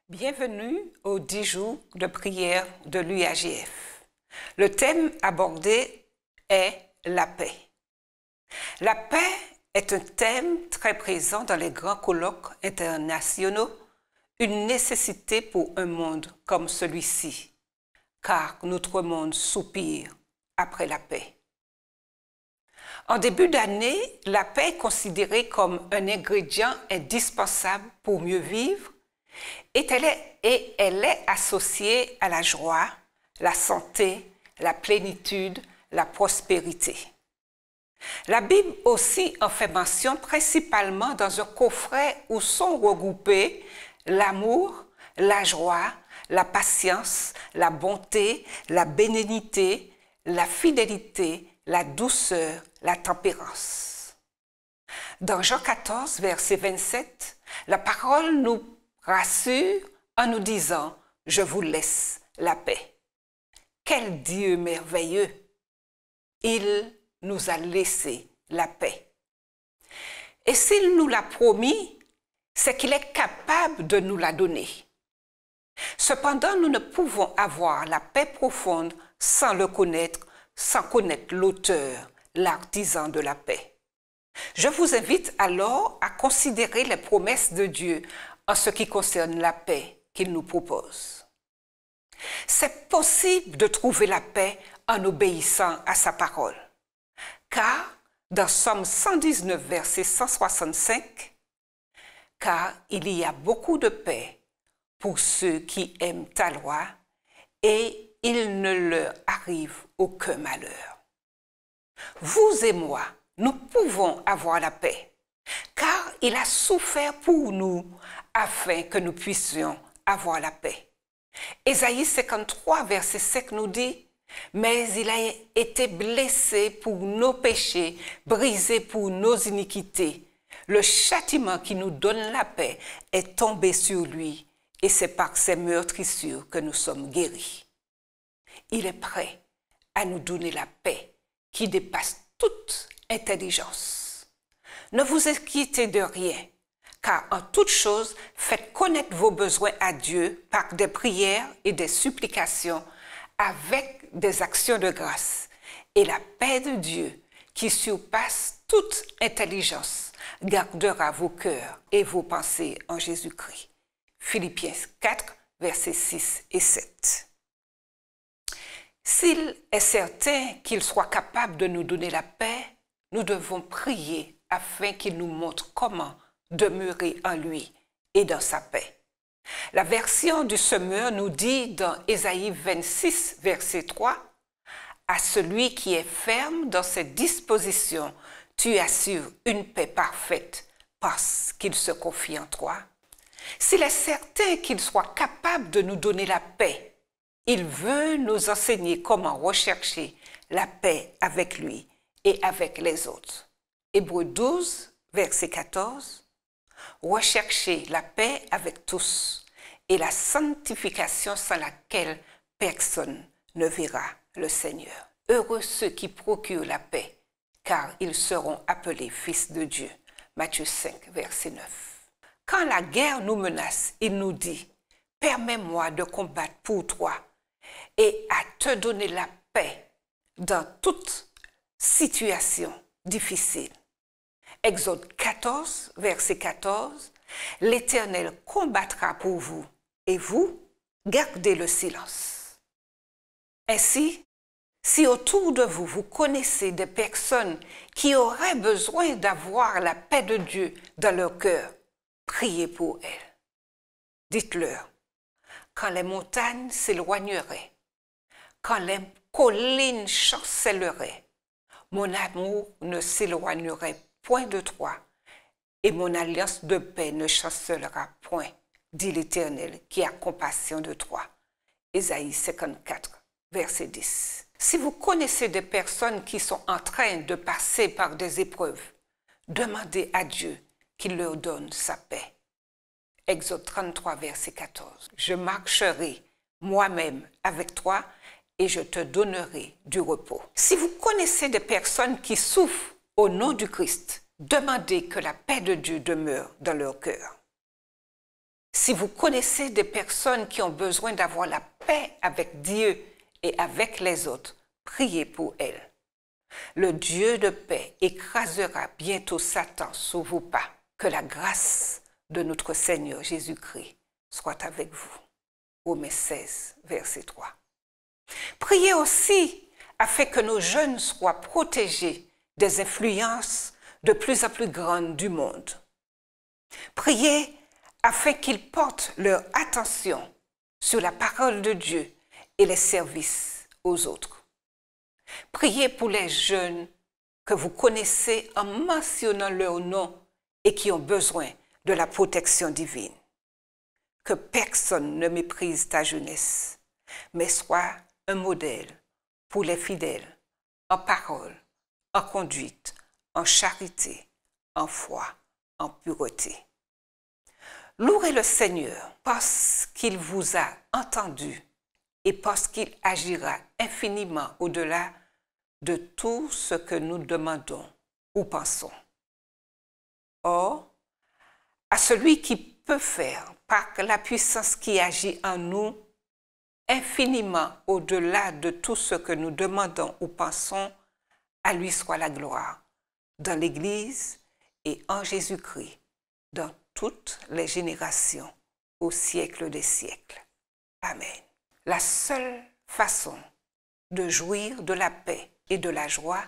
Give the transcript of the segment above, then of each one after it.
Bienvenue aux 10 jours de prière de l'UAGF. Le thème abordé est la paix. La paix est un thème très présent dans les grands colloques internationaux, une nécessité pour un monde comme celui-ci, car notre monde soupire après la paix. En début d'année, la paix est considérée comme un ingrédient indispensable pour mieux vivre et elle est associée à la joie, la santé, la plénitude, la prospérité. La Bible aussi en fait mention principalement dans un coffret où sont regroupés l'amour, la joie, la patience, la bonté, la bénignité, la fidélité, la douceur, la tempérance. Dans Jean 14, verset 27, la parole nous rassure en nous disant « Je vous laisse la paix ». Quel Dieu merveilleux! Il nous a laissé la paix. Et s'il nous l'a promis, c'est qu'il est capable de nous la donner. Cependant, nous ne pouvons avoir la paix profonde sans le connaître, sans connaître l'auteur, l'artisan de la paix. Je vous invite alors à considérer les promesses de Dieu en ce qui concerne la paix qu'il nous propose. C'est possible de trouver la paix en obéissant à sa parole. Car dans Psaume 119, verset 165, « Car il y a beaucoup de paix pour ceux qui aiment ta loi, et il ne leur arrive aucun malheur. » Vous et moi, nous pouvons avoir la paix, car il a souffert pour nous afin que nous puissions avoir la paix. Ésaïe 53, verset 5 nous dit « Mais il a été blessé pour nos péchés, brisé pour nos iniquités. Le châtiment qui nous donne la paix est tombé sur lui, et c'est par ses meurtrissures que nous sommes guéris. » Il est prêt à nous donner la paix qui dépasse toute intelligence. Ne vous inquiétez de rien, car en toute chose, faites connaître vos besoins à Dieu par des prières et des supplications avec des actions de grâce. Et la paix de Dieu, qui surpasse toute intelligence, gardera vos cœurs et vos pensées en Jésus-Christ. Philippiens 4, versets 6 et 7. S'il est certain qu'il soit capable de nous donner la paix, nous devons prier afin qu'il nous montre comment demeurer en lui et dans sa paix. La version du semeur nous dit dans Ésaïe 26, verset 3, « À celui qui est ferme dans ses dispositions, tu assures une paix parfaite parce qu'il se confie en toi. » S'il est certain qu'il soit capable de nous donner la paix, il veut nous enseigner comment rechercher la paix avec lui et avec les autres. Hébreux 12, verset 14. Recherchez la paix avec tous et la sanctification sans laquelle personne ne verra le Seigneur. Heureux ceux qui procurent la paix, car ils seront appelés fils de Dieu. Matthieu 5, verset 9. Quand la guerre nous menace, il nous dit « Permets-moi de combattre pour toi et à te donner la paix dans toute situation difficile. » Exode 14, verset 14, « L'Éternel combattra pour vous, et vous, gardez le silence. » Ainsi, si autour de vous, vous connaissez des personnes qui auraient besoin d'avoir la paix de Dieu dans leur cœur, priez pour elles. Dites-leur, quand les montagnes s'éloigneraient, quand les collines chancelleraient, mon amour ne s'éloignerait point de toi, et mon alliance de paix ne chancellera point, dit l'Éternel qui a compassion de toi. Ésaïe 54, verset 10. Si vous connaissez des personnes qui sont en train de passer par des épreuves, demandez à Dieu qu'il leur donne sa paix. Exode 33, verset 14. Je marcherai moi-même avec toi et je te donnerai du repos. Si vous connaissez des personnes qui souffrent au nom du Christ, demandez que la paix de Dieu demeure dans leur cœur. Si vous connaissez des personnes qui ont besoin d'avoir la paix avec Dieu et avec les autres, priez pour elles. Le Dieu de paix écrasera bientôt Satan sous vos pas. Que la grâce de notre Seigneur Jésus-Christ soit avec vous. Romains 16, verset 3. Priez aussi afin que nos jeunes soient protégés des influences de plus en plus grandes du monde. Priez afin qu'ils portent leur attention sur la parole de Dieu et les services aux autres. Priez pour les jeunes que vous connaissez en mentionnant leur nom et qui ont besoin de la protection divine. Que personne ne méprise ta jeunesse, mais sois un modèle pour les fidèles, en parole, en conduite, en charité, en foi, en pureté. Louez le Seigneur parce qu'il vous a entendu et parce qu'il agira infiniment au-delà de tout ce que nous demandons ou pensons. Or, à celui qui peut faire, par la puissance qui agit en nous, infiniment au-delà de tout ce que nous demandons ou pensons, à lui soit la gloire, dans l'Église et en Jésus-Christ, dans toutes les générations, au siècle des siècles. Amen. La seule façon de jouir de la paix et de la joie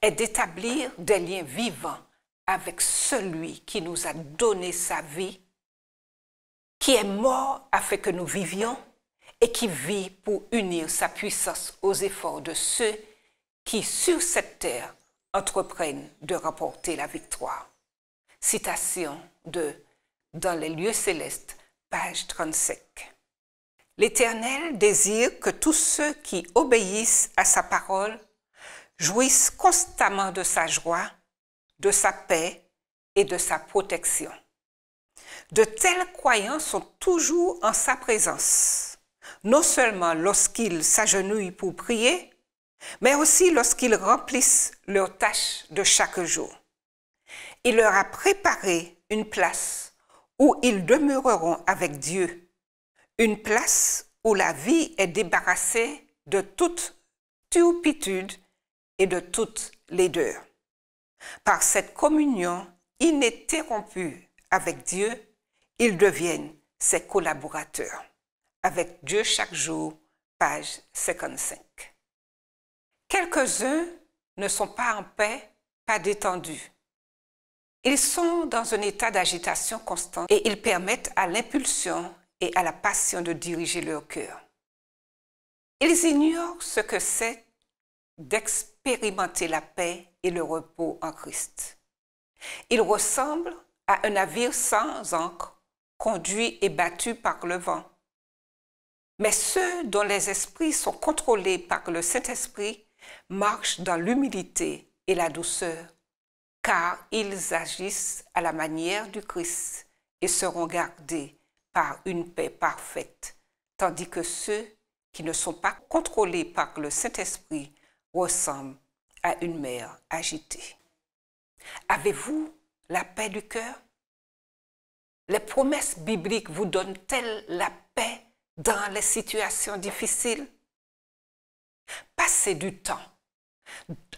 est d'établir des liens vivants avec celui qui nous a donné sa vie, qui est mort afin que nous vivions et qui vit pour unir sa puissance aux efforts de ceux qui, sur cette terre, entreprennent de remporter la victoire. Citation de Dans les lieux célestes, page 35. L'Éternel désire que tous ceux qui obéissent à sa parole jouissent constamment de sa joie, de sa paix et de sa protection. De tels croyants sont toujours en sa présence, non seulement lorsqu'ils s'agenouillent pour prier, mais aussi lorsqu'ils remplissent leurs tâches de chaque jour. Il leur a préparé une place où ils demeureront avec Dieu, une place où la vie est débarrassée de toute turpitude et de toute laideur. Par cette communion ininterrompue avec Dieu, ils deviennent ses collaborateurs. Avec Dieu chaque jour, page 55. Quelques-uns ne sont pas en paix, pas détendus. Ils sont dans un état d'agitation constante et ils permettent à l'impulsion et à la passion de diriger leur cœur. Ils ignorent ce que c'est d'expérimenter la paix et le repos en Christ. Ils ressemblent à un navire sans ancre, conduit et battu par le vent. Mais ceux dont les esprits sont contrôlés par le Saint-Esprit marchent dans l'humilité et la douceur, car ils agissent à la manière du Christ et seront gardés par une paix parfaite, tandis que ceux qui ne sont pas contrôlés par le Saint-Esprit ressemblent à une mer agitée. Avez-vous la paix du cœur? Les promesses bibliques vous donnent-elles la paix dans les situations difficiles? Passez du temps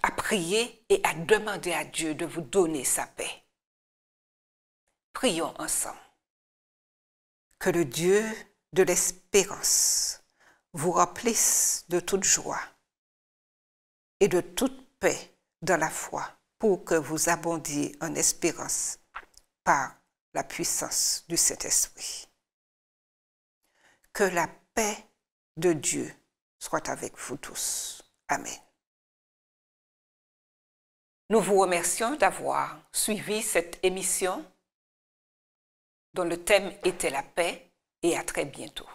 à prier et à demander à Dieu de vous donner sa paix. Prions ensemble. Que le Dieu de l'espérance vous remplisse de toute joie et de toute paix dans la foi pour que vous abondiez en espérance par la puissance du Saint-Esprit. Que la paix de Dieu soit avec vous tous. Amen. Nous vous remercions d'avoir suivi cette émission dont le thème était la paix et à très bientôt.